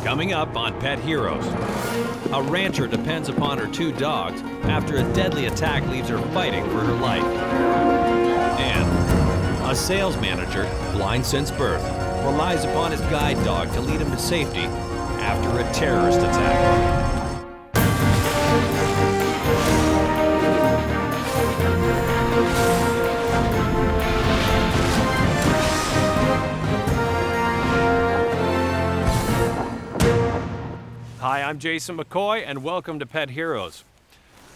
Coming up on Pet Heroes, a rancher depends upon her 2 dogs after a deadly attack leaves her fighting for her life. And a sales manager, blind since birth, relies upon his guide dog to lead him to safety after a terrorist attack. Hi, I'm Jason McCoy, and welcome to Pet Heroes.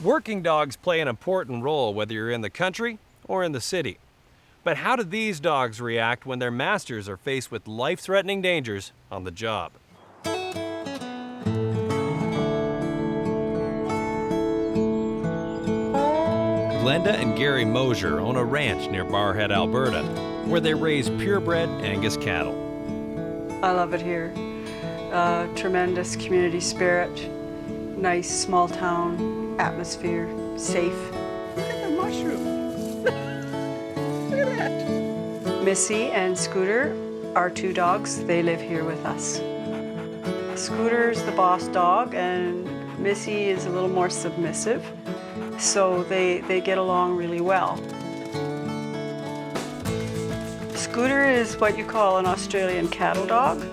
Working dogs play an important role whether you're in the country or in the city. But how do these dogs react when their masters are faced with life-threatening dangers on the job? Glenda and Gary Mosier own a ranch near Barrhead, Alberta, where they raise purebred Angus cattle. I love it here. Tremendous community spirit, nice small town atmosphere, safe. Look at the mushroom. Look at that. Missy and Scooter are 2 dogs. They live here with us. Scooter's the boss dog and Missy is a little more submissive, so they get along really well. Scooter is what you call an Australian cattle dog,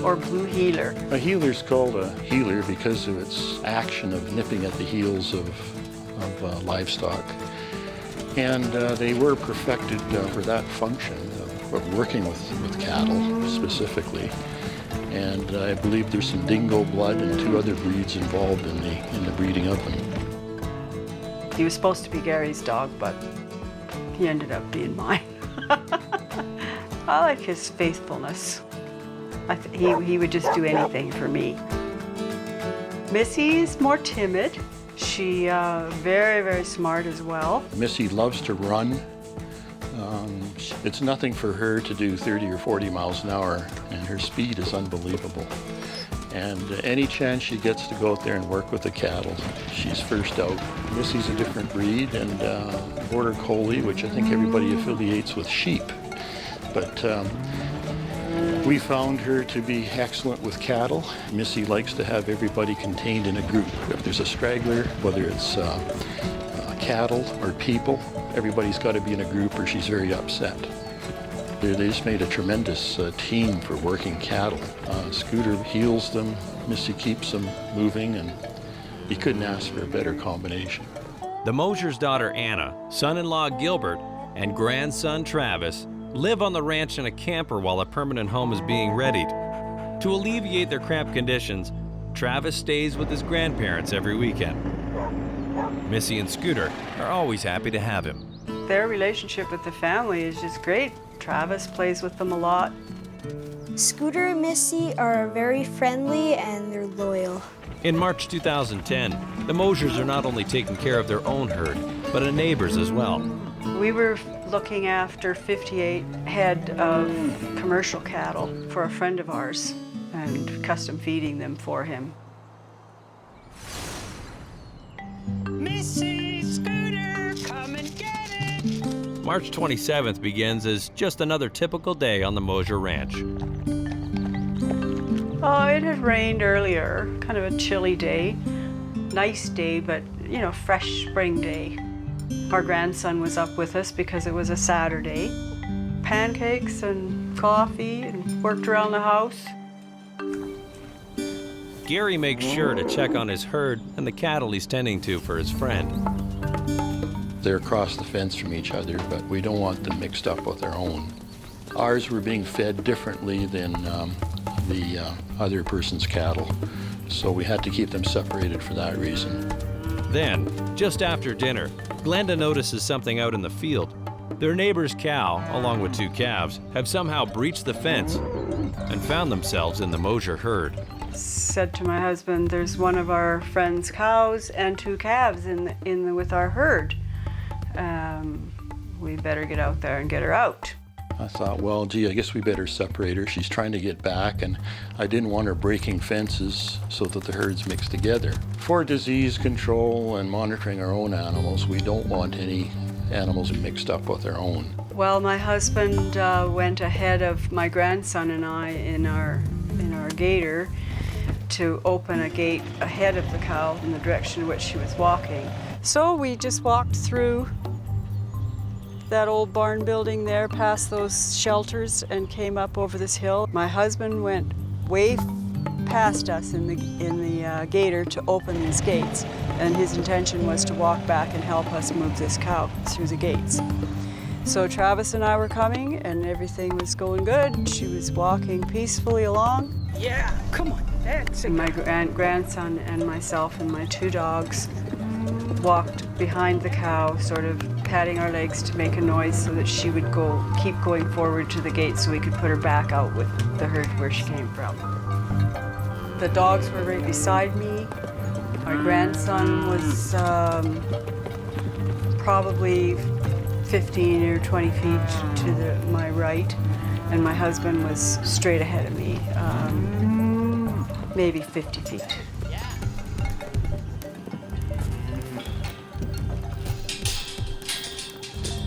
or blue heeler. A heeler's called a heeler because of its action of nipping at the heels of livestock. And they were perfected for that function of working with cattle specifically. And I believe there's some dingo blood and 2 other breeds involved in the breeding of them. He was supposed to be Gary's dog, but he ended up being mine. I like his faithfulness. He would just do anything for me. Missy's more timid. She very, very smart as well. Missy loves to run. It's nothing for her to do 30 or 40 miles an hour, and her speed is unbelievable. And any chance she gets to go out there and work with the cattle, she's first out. Missy's a different breed, and Border Collie, which I think everybody affiliates with sheep. But we found her to be excellent with cattle. Missy likes to have everybody contained in a group. If there's a straggler, whether it's cattle or people, everybody's got to be in a group or she's very upset. They just made a tremendous team for working cattle. Scooter heals them, Missy keeps them moving, and you couldn't ask for a better combination. The Mosier's daughter Anna, son-in-law Gilbert, and grandson Travis live on the ranch in a camper while a permanent home is being readied. To alleviate their cramped conditions, Travis stays with his grandparents every weekend. Missy and Scooter are always happy to have him. Their relationship with the family is just great. Travis plays with them a lot. Scooter and Missy are very friendly and they're loyal. In March 2010, the Mosiers are not only taking care of their own herd, but a neighbor's as well. We were looking after 58 head of commercial cattle for a friend of ours and custom feeding them for him. Missy, Scooter, come and get it. March 27th begins as just another typical day on the Mosier Ranch. Oh, it had rained earlier, kind of a chilly day. Nice day, but you know, fresh spring day. Our grandson was up with us because it was a Saturday. Pancakes and coffee and worked around the house. Gary makes sure to check on his herd and the cattle he's tending to for his friend. They're across the fence from each other, but we don't want them mixed up with our own. Ours were being fed differently than the other person's cattle, so we had to keep them separated for that reason. Then, just after dinner, Glenda notices something out in the field. Their neighbor's cow, along with 2 calves, have somehow breached the fence and found themselves in the Mosier herd. Said to my husband, there's one of our friend's cows and 2 calves with our herd. We better get out there and get her out. I thought, well, gee, I guess we better separate her. She's trying to get back, and I didn't want her breaking fences so that the herds mix together. For disease control and monitoring our own animals, we don't want any animals are mixed up with their own. Well, my husband went ahead of my grandson and I in our gator to open a gate ahead of the cow in the direction in which she was walking. So we just walked through that old barn building there, past those shelters, and came up over this hill. My husband went way past us in the gator to open these gates, and his intention was to walk back and help us move this cow through the gates. So Travis and I were coming, and everything was going good. She was walking peacefully along. Yeah, come on, that's it. And my grandson and myself and my 2 dogs walked behind the cow, sort of patting our legs to make a noise so that she would keep going forward to the gate so we could put her back out with the herd where she came from. The dogs were right beside me. My grandson was probably 15 or 20 feet to my right, and my husband was straight ahead of me, maybe 50 feet.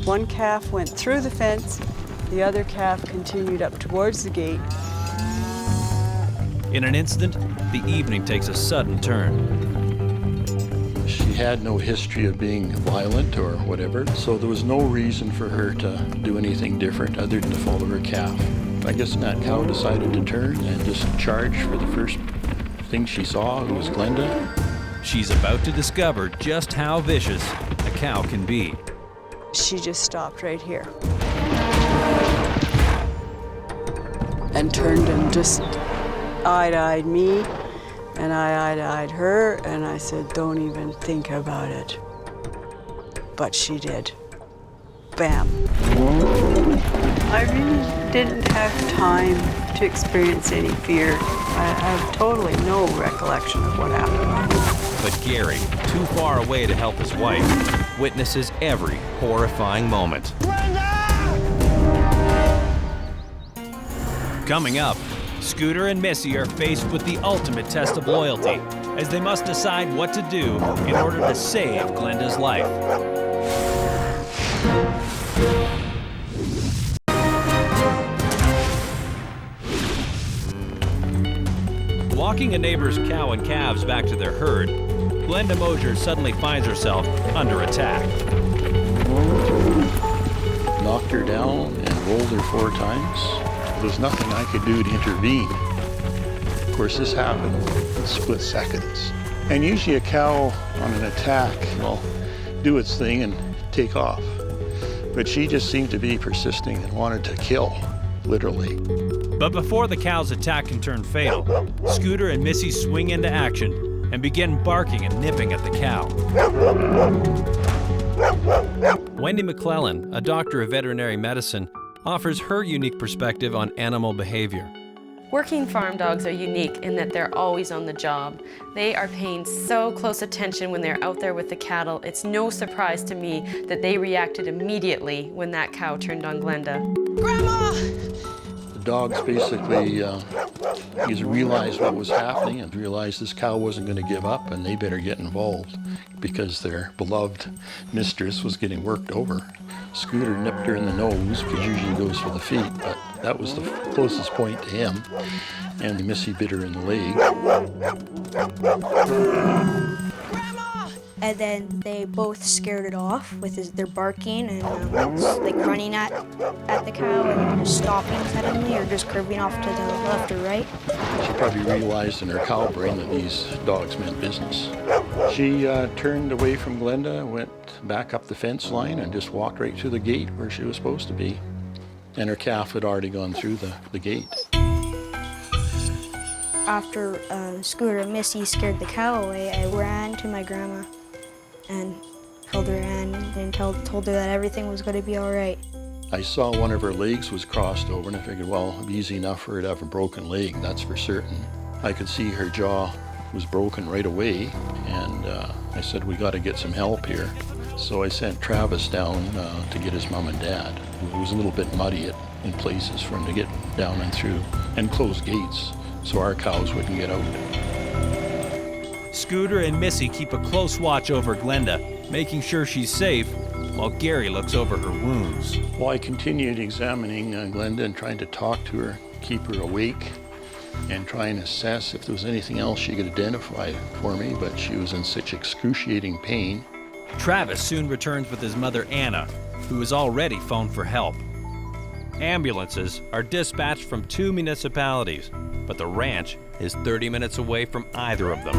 One calf went through the fence, the other calf continued up towards the gate. In an instant, the evening takes a sudden turn. She had no history of being violent or whatever, so there was no reason for her to do anything different other than to follow her calf. I guess that cow decided to turn and just charge for the first thing she saw, who was Glenda. She's about to discover just how vicious a cow can be. She just stopped right here and turned and just eyed me, and I eyed her, and I said, "Don't even think about it." But she did. Bam. I really didn't have time to experience any fear. I have totally no recollection of what happened. But Gary, too far away to help his wife, witnesses every horrifying moment. Coming up, Scooter and Missy are faced with the ultimate test of loyalty as they must decide what to do in order to save Glenda's life. Walking a neighbor's cow and calves back to their herd, Glenda Mosier suddenly finds herself under attack. Knocked her down and rolled her 4 times. There was nothing I could do to intervene. Of course, this happened in split seconds. And usually a cow on an attack will do its thing and take off. But she just seemed to be persisting and wanted to kill, literally. But before the cow's attack can turn fatal, Scooter and Missy swing into action and begin barking and nipping at the cow. Wendy McClellan, a doctor of veterinary medicine, offers her unique perspective on animal behavior. Working farm dogs are unique in that they're always on the job. They are paying so close attention when they're out there with the cattle. It's no surprise to me that they reacted immediately when that cow turned on Glenda. Grandma! The dogs basically realized what was happening and realized this cow wasn't going to give up and they better get involved because their beloved mistress was getting worked over. Scooter nipped her in the nose, because usually goes for the feet, but that was the closest point to him, and Missy bit her in the leg. And then they both scared it off with their barking and like running at the cow and just stopping suddenly or just curving off to the left or right. She probably realized in her cow brain that these dogs meant business. She turned away from Glenda, went back up the fence line and just walked right through the gate where she was supposed to be. And her calf had already gone through the gate. After Scooter and Missy scared the cow away, I ran to my grandma and held her hand and told her that everything was going to be all right. I saw one of her legs was crossed over and I figured, well, it'd be easy enough for her to have a broken leg, that's for certain. I could see her jaw was broken right away and I said, we got to get some help here. So I sent Travis down to get his mom and dad. It was a little bit muddy in places for him to get down and through and close gates so our cows wouldn't get out. Scooter and Missy keep a close watch over Glenda, making sure she's safe while Gary looks over her wounds. Well, I continued examining Glenda and trying to talk to her, keep her awake, and try and assess if there was anything else she could identify for me, but she was in such excruciating pain. Travis soon returns with his mother Anna, who has already phoned for help. Ambulances are dispatched from 2 municipalities, but the ranch is 30 minutes away from either of them.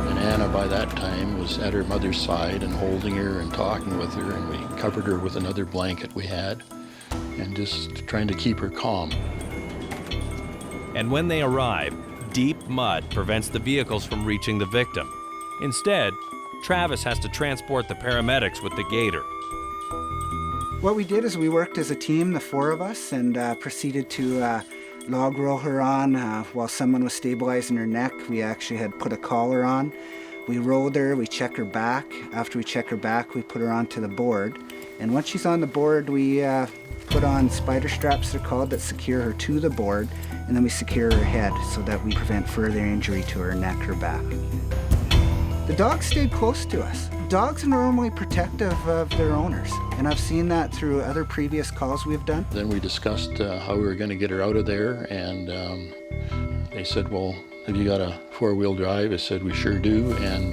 And Anna, by that time, was at her mother's side and holding her and talking with her, and we covered her with another blanket we had and just trying to keep her calm. And when they arrive, deep mud prevents the vehicles from reaching the victim. Instead, Travis has to transport the paramedics with the gator. What we did is we worked as a team, the 4 of us, and proceeded to log roll her on while someone was stabilizing her neck. We actually had put a collar on. We rolled her, we check her back. After we check her back, we put her onto the board. And once she's on the board, we put on spider straps, they're called, that secure her to the board, and then we secure her head so that we prevent further injury to her neck or back. The dogs stayed close to us. Dogs are normally protective of their owners, and I've seen that through other previous calls we've done. Then we discussed how we were going to get her out of there, and they said, well, have you got a 4-wheel drive? I said, we sure do, and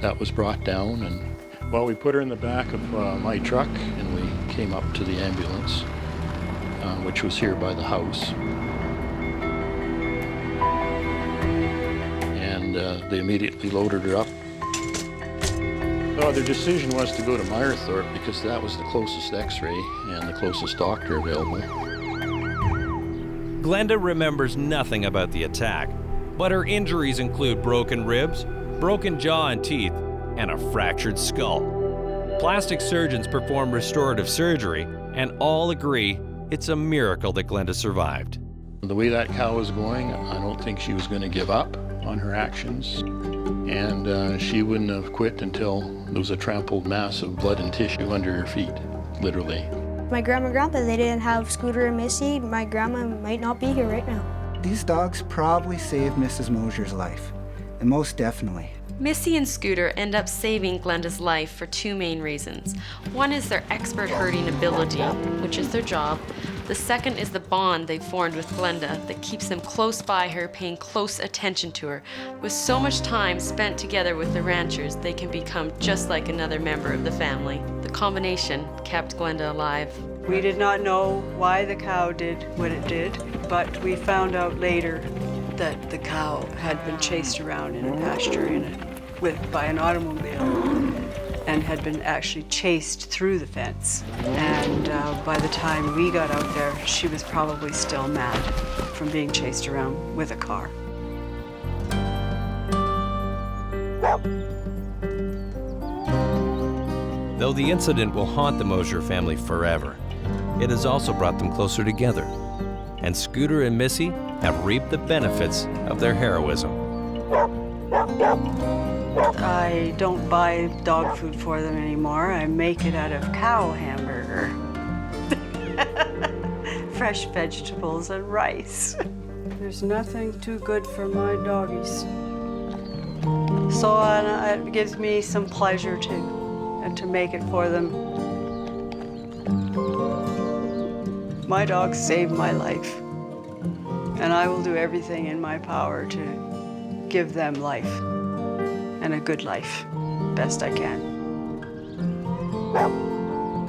that was brought down. And well, we put her in the back of my truck, and we came up to the ambulance, which was here by the house. And they immediately loaded her up. Well, their decision was to go to Meyerthorpe because that was the closest x-ray and the closest doctor available. Glenda remembers nothing about the attack, but her injuries include broken ribs, broken jaw and teeth, and a fractured skull. Plastic surgeons perform restorative surgery, and all agree it's a miracle that Glenda survived. The way that cow was going, I don't think she was going to give up on her actions, and she wouldn't have quit until there was a trampled mass of blood and tissue under her feet, literally. My grandma and grandpa, they didn't have Scooter and Missy. My grandma might not be here right now. These dogs probably saved Mrs. Mosier's life, and most definitely. Missy and Scooter end up saving Glenda's life for 2 main reasons. One is their expert herding ability, which is their job. The second is the bond they've formed with Glenda that keeps them close by her, paying close attention to her. With so much time spent together with the ranchers, they can become just like another member of the family. The combination kept Glenda alive. We did not know why the cow did what it did, but we found out later that the cow had been chased around in a pasture by an automobile and had been actually chased through the fence. And by the time we got out there, she was probably still mad from being chased around with a car. Though the incident will haunt the Mosier family forever, it has also brought them closer together. And Scooter and Missy have reaped the benefits of their heroism. I don't buy dog food for them anymore. I make it out of cow hamburger. Fresh vegetables and rice. There's nothing too good for my doggies. So it gives me some pleasure to make it for them. My dogs saved my life, and I will do everything in my power to give them life, and a good life, best I can.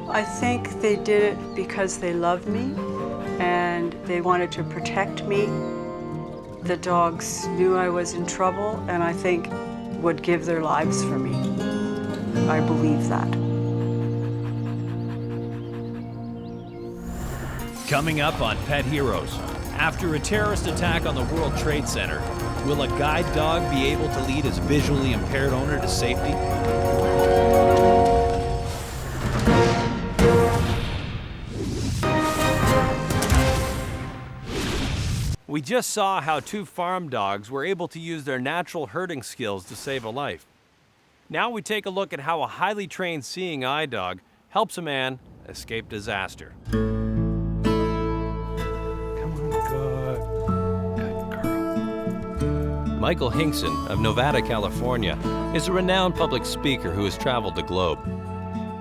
I think they did it because they loved me, and they wanted to protect me. The dogs knew I was in trouble, and I think would give their lives for me. I believe that. Coming up on Pet Heroes, after a terrorist attack on the World Trade Center, will a guide dog be able to lead his visually impaired owner to safety? We just saw how 2 farm dogs were able to use their natural herding skills to save a life. Now we take a look at how a highly trained seeing eye dog helps a man escape disaster. Michael Hinkson of Nevada, California, is a renowned public speaker who has traveled the globe.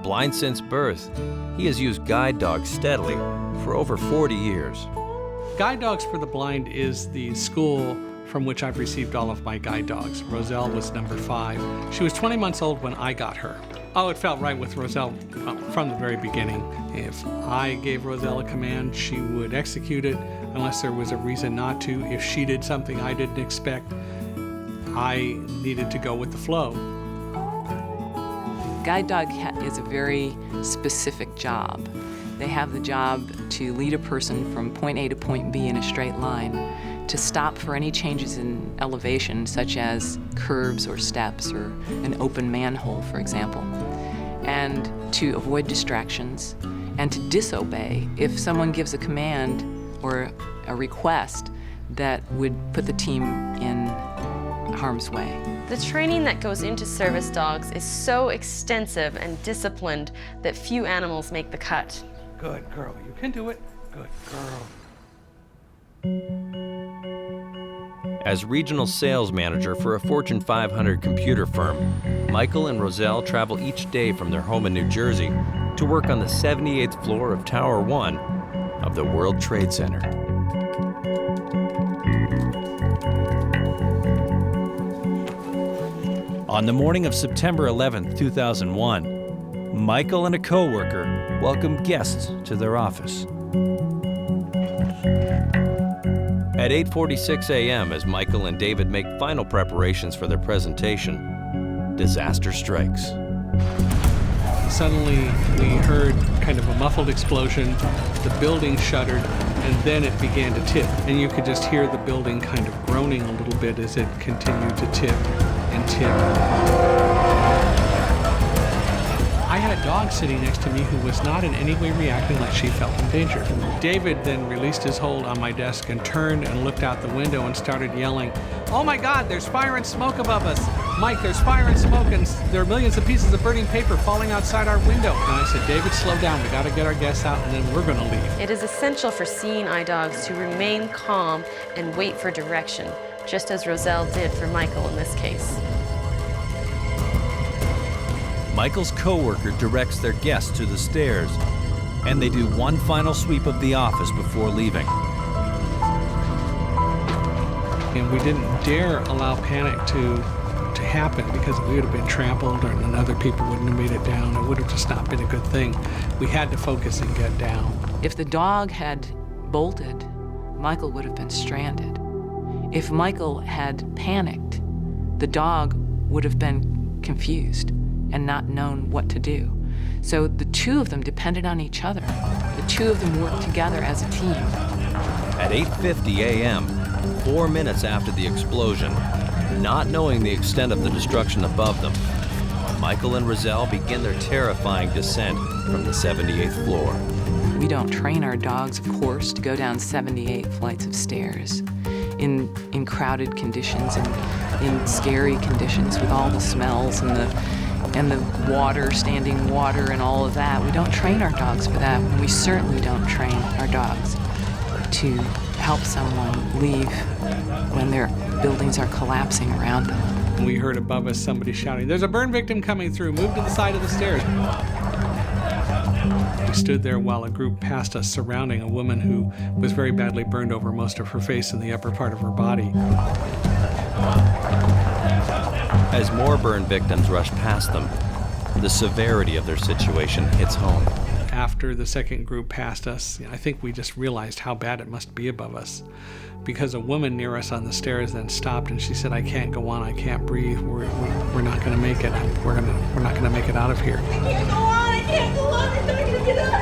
Blind since birth, he has used guide dogs steadily for over 40 years. Guide Dogs for the Blind is the school from which I've received all of my guide dogs. Roselle was number 5. She was 20 months old when I got her. Oh, it felt right with Roselle from the very beginning. If I gave Roselle a command, she would execute it unless there was a reason not to. If she did something I didn't expect, I needed to go with the flow. Guide dog is a very specific job. They have the job to lead a person from point A to point B in a straight line, to stop for any changes in elevation, such as curves or steps or an open manhole, for example, and to avoid distractions, and to disobey if someone gives a command or a request that would put the team in harm's way. The training that goes into service dogs is so extensive and disciplined that few animals make the cut. Good girl, you can do it. Good girl. As regional sales manager for a Fortune 500 computer firm, Michael and Roselle travel each day from their home in New Jersey to work on the 78th floor of Tower 1 of the World Trade Center. On the morning of September 11, 2001, Michael and a coworker welcomed guests to their office. At 8:46 a.m., as Michael and David make final preparations for their presentation, disaster strikes. Suddenly, we heard kind of a muffled explosion, the building shuddered, and then it began to tip. And you could just hear the building kind of groaning a little bit as it continued to tip and tip. I had a dog sitting next to me who was not in any way reacting like she felt in danger. David then released his hold on my desk and turned and looked out the window and started yelling, "Oh my God, there's fire and smoke above us! Mike, there's fire and smoke, and there are millions of pieces of burning paper falling outside our window." And I said, "David, slow down. We got to get our guests out, and then we're going to leave." It is essential for seeing eye dogs to remain calm and wait for direction, just as Roselle did for Michael in this case. Michael's coworker directs their guests to the stairs, and they do one final sweep of the office before leaving. And we didn't dare allow panic to happen, because we would have been trampled and other people wouldn't have made it down. It would have just not been a good thing. We had to focus and get down. If the dog had bolted, Michael would have been stranded. If Michael had panicked, the dog would have been confused and not known what to do. So the two of them depended on each other. The two of them worked together as a team. At 8:50 a.m., 4 minutes after the explosion, not knowing the extent of the destruction above them, Michael and Roselle begin their terrifying descent from the 78th floor. We don't train our dogs, of course, to go down 78 flights of stairs in crowded conditions and in scary conditions with all the smells and the water, standing water and all of that. We don't train our dogs for that. And we certainly don't train our dogs to help someone leave when their buildings are collapsing around them. We heard above us somebody shouting, "There's a burn victim coming through, move to the side of the stairs." We stood there while a group passed us, surrounding a woman who was very badly burned over most of her face and the upper part of her body. As more burn victims rush past them, the severity of their situation hits home. After the second group passed us, I think we just realized how bad it must be above us, because a woman near us on the stairs then stopped and she said, "I can't go on, I can't breathe, we're not going to make it, we're not going to make it out of here." I can't go on, I can't go on, I'm not going to get up.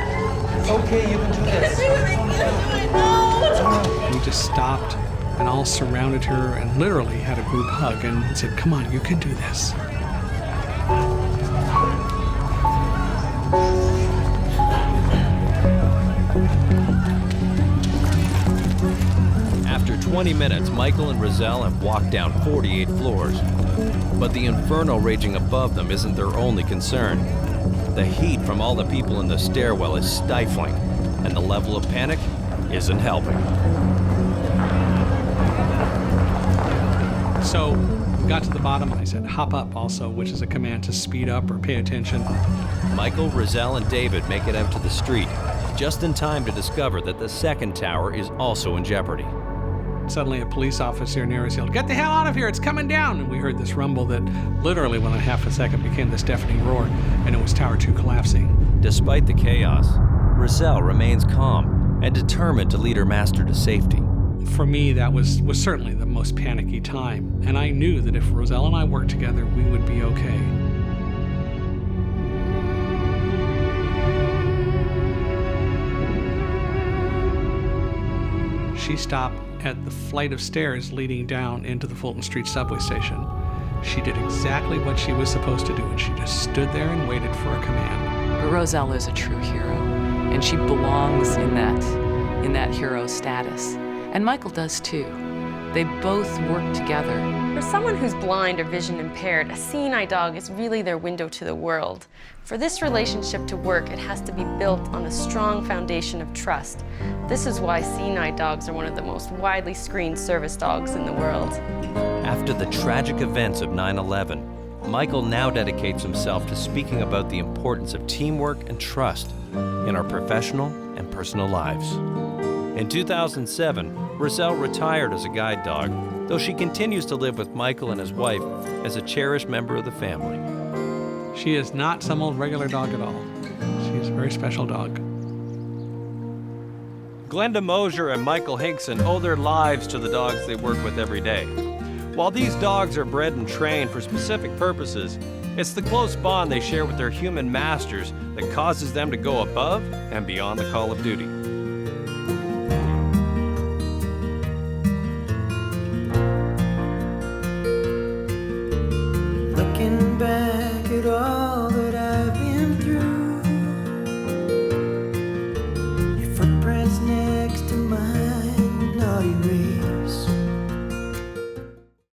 It's okay, you can do this. I can't do it, no. We just stopped and all surrounded her and literally had a group hug and said, "Come on, you can do this." After 20 minutes, Michael and Roselle have walked down 48 floors. But the inferno raging above them isn't their only concern. The heat from all the people in the stairwell is stifling, and the level of panic isn't helping. So we got to the bottom and I said, hop up also, which is a command to speed up or pay attention. Michael, Roselle, and David make it out to the street, just in time to discover that the second tower is also in jeopardy. Suddenly a police officer near us yelled, "Get the hell out of here, it's coming down!" And we heard this rumble that literally within half a second became this deafening roar, and it was Tower 2 collapsing. Despite the chaos, Roselle remains calm and determined to lead her master to safety. For me, that was certainly the most panicky time, and I knew that if Roselle and I worked together, we would be okay. She stopped at the flight of stairs leading down into the Fulton Street subway station. She did exactly what she was supposed to do, and she just stood there and waited for a command. But Roselle is a true hero, and she belongs in that hero status. And Michael does too. They both work together. For someone who's blind or vision impaired, a seeing eye dog is really their window to the world. For this relationship to work, it has to be built on a strong foundation of trust. This is why seeing eye dogs are one of the most widely screened service dogs in the world. After the tragic events of 9/11, Michael now dedicates himself to speaking about the importance of teamwork and trust in our professional and personal lives. In 2007, Roselle retired as a guide dog, though she continues to live with Michael and his wife as a cherished member of the family. She is not some old regular dog at all. She is a very special dog. Glenda Mosier and Michael Hinkson owe their lives to the dogs they work with every day. While these dogs are bred and trained for specific purposes, it's the close bond they share with their human masters that causes them to go above and beyond the call of duty.